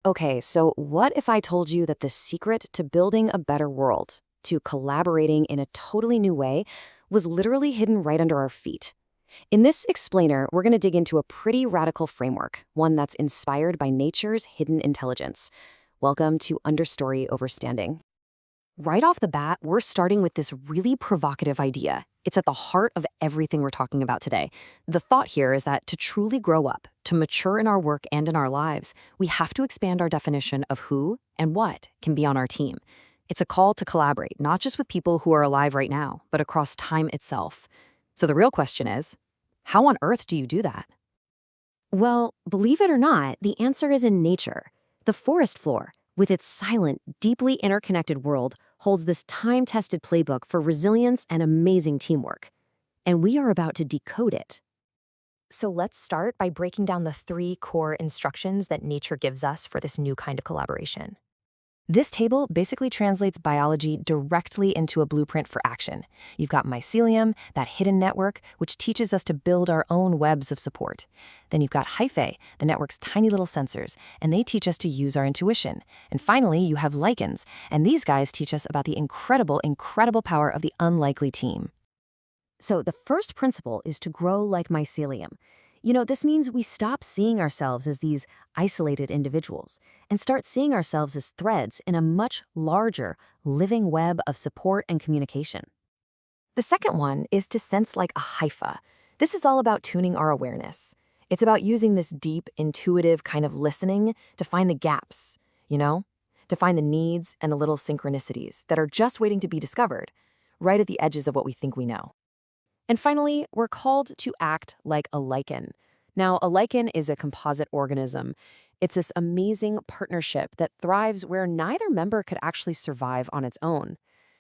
Okay, so what if I told you that the secret to building a better world, to collaborating in a totally new way, was literally hidden right under our feet? In this explainer, we're going to dig into a pretty radical framework, one that's inspired by nature's hidden intelligence. Welcome to Understory Overstanding. Right off the bat, we're starting with this really provocative idea. It's at the heart of everything we're talking about today. The thought here is that to truly grow up, to mature in our work and in our lives, we have to expand our definition of who and what can be on our team. It's a call to collaborate, not just with people who are alive right now, but across time itself. So the real question is, how on earth do you do that? Well, believe it or not, the answer is in nature. The forest floor, with its silent, deeply interconnected world, holds this time-tested playbook for resilience and amazing teamwork. And we are about to decode it. So let's start by breaking down the three core instructions that nature gives us for this new kind of collaboration. This table basically translates biology directly into a blueprint for action. You've got mycelium, that hidden network, which teaches us to build our own webs of support. Then you've got hyphae, the network's tiny little sensors, and they teach us to use our intuition. And finally, you have lichens, and these guys teach us about the incredible power of the unlikely team. So the first principle is to grow like mycelium. This means we stop seeing ourselves as these isolated individuals and start seeing ourselves as threads in a much larger, living web of support and communication. The second one is to sense like a hypha. This is all about tuning our awareness. It's about using this deep, intuitive kind of listening to find the gaps, to find the needs and the little synchronicities that are just waiting to be discovered, right at the edges of what we think we know. And finally, we're called to act like a lichen. Now, a lichen is a composite organism. It's this amazing partnership that thrives where neither member could actually survive on its own.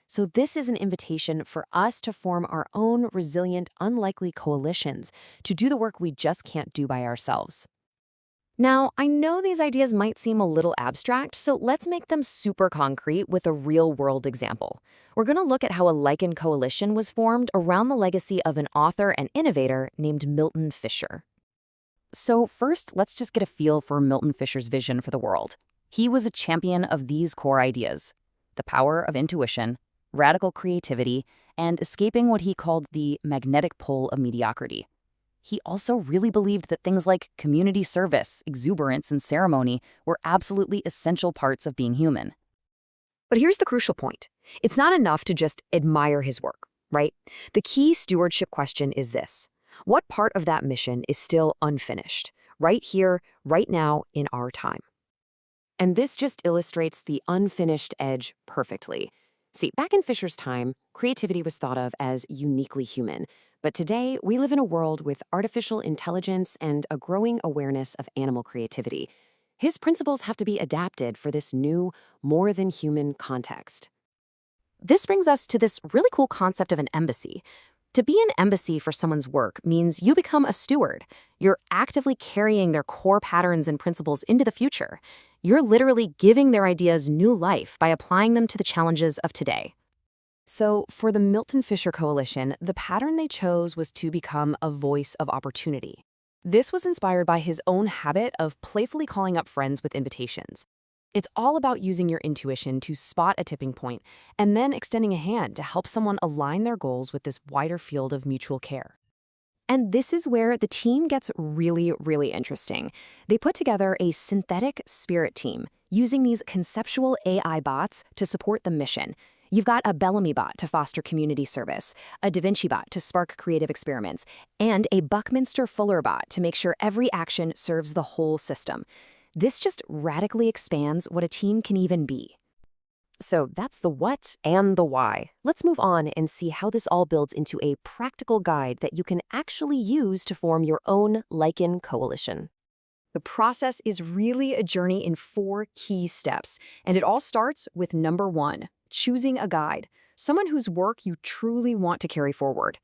So this is an invitation for us to form our own resilient, unlikely coalitions to do the work we just can't do by ourselves. Now, I know these ideas might seem a little abstract, so let's make them super concrete with a real-world example. We're going to look at how a lichen coalition was formed around the legacy of an author and innovator named Milton Fisher. So first, let's just get a feel for Milton Fisher's vision for the world. He was a champion of these core ideas: the power of intuition, radical creativity, and escaping what he called the magnetic pole of mediocrity. He also really believed that things like community service, exuberance, and ceremony were absolutely essential parts of being human. But here's the crucial point. It's not enough to just admire his work, right? The key stewardship question is this: what part of that mission is still unfinished, right here, right now, in our time? And this just illustrates the unfinished edge perfectly. See, back in Fisher's time, creativity was thought of as uniquely human. But today, we live in a world with artificial intelligence and a growing awareness of animal creativity. His principles have to be adapted for this new, more than human context. This brings us to this really cool concept of an embassy. To be an embassy for someone's work means you become a steward. You're actively carrying their core patterns and principles into the future. You're literally giving their ideas new life by applying them to the challenges of today. So for the Milton Fisher Coalition, the pattern they chose was to become a voice of opportunity. This was inspired by his own habit of playfully calling up friends with invitations. It's all about using your intuition to spot a tipping point and then extending a hand to help someone align their goals with this wider field of mutual care. And this is where the team gets really interesting. They put together a synthetic spirit team using these conceptual AI bots to support the mission. You've got a Bellamy bot to foster community service, a Da Vinci bot to spark creative experiments, and a Buckminster Fuller bot to make sure every action serves the whole system. This just radically expands what a team can even be. So that's the what and the why. Let's move on and see how this all builds into a practical guide that you can actually use to form your own lichen coalition. The process is really a journey in 4 key steps, and it all starts with number 1, choosing a guide, someone whose work you truly want to carry forward.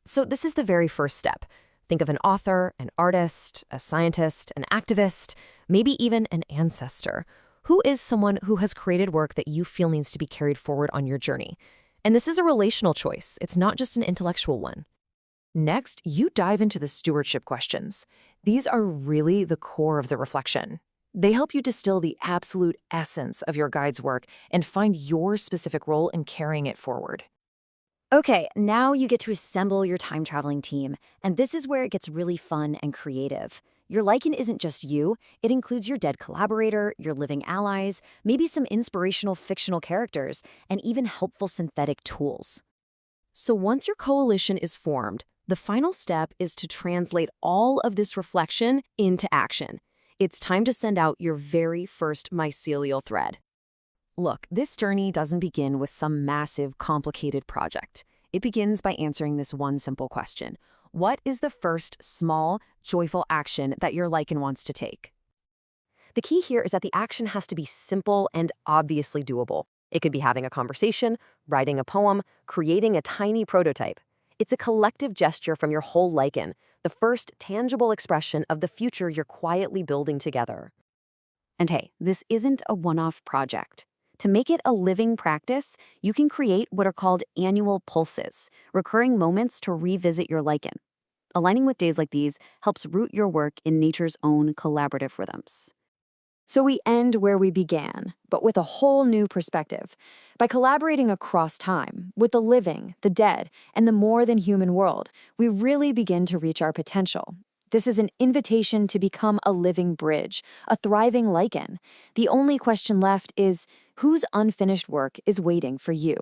So this is the very first step. Think of an author, an artist, a scientist, an activist, maybe even an ancestor. Who is someone who has created work that you feel needs to be carried forward on your journey? And this is a relational choice. It's not just an intellectual one. Next, you dive into the stewardship questions. These are really the core of the reflection. They help you distill the absolute essence of your guide's work and find your specific role in carrying it forward. Okay, now you get to assemble your time traveling team, and this is where it gets really fun and creative. Your Lycan isn't just you, it includes your dead collaborator, your living allies, maybe some inspirational fictional characters, and even helpful synthetic tools. So once your coalition is formed, the final step is to translate all of this reflection into action. It's time to send out your very first mycelial thread. Look, this journey doesn't begin with some massive, complicated project. It begins by answering this one simple question. What is the first, small, joyful action that your Lycan wants to take? The key here is that the action has to be simple and obviously doable. It could be having a conversation, writing a poem, creating a tiny prototype. It's a collective gesture from your whole Lycan, the first tangible expression of the future you're quietly building together. And hey, this isn't a one-off project. To make it a living practice, you can create what are called annual pulses, recurring moments to revisit your Lycan. Aligning with days like these helps root your work in nature's own collaborative rhythms. So we end where we began, but with a whole new perspective. By collaborating across time, with the living, the dead, and the more than human world, we really begin to reach our potential. This is an invitation to become a living bridge, a thriving Lycan. The only question left is, whose unfinished work is waiting for you?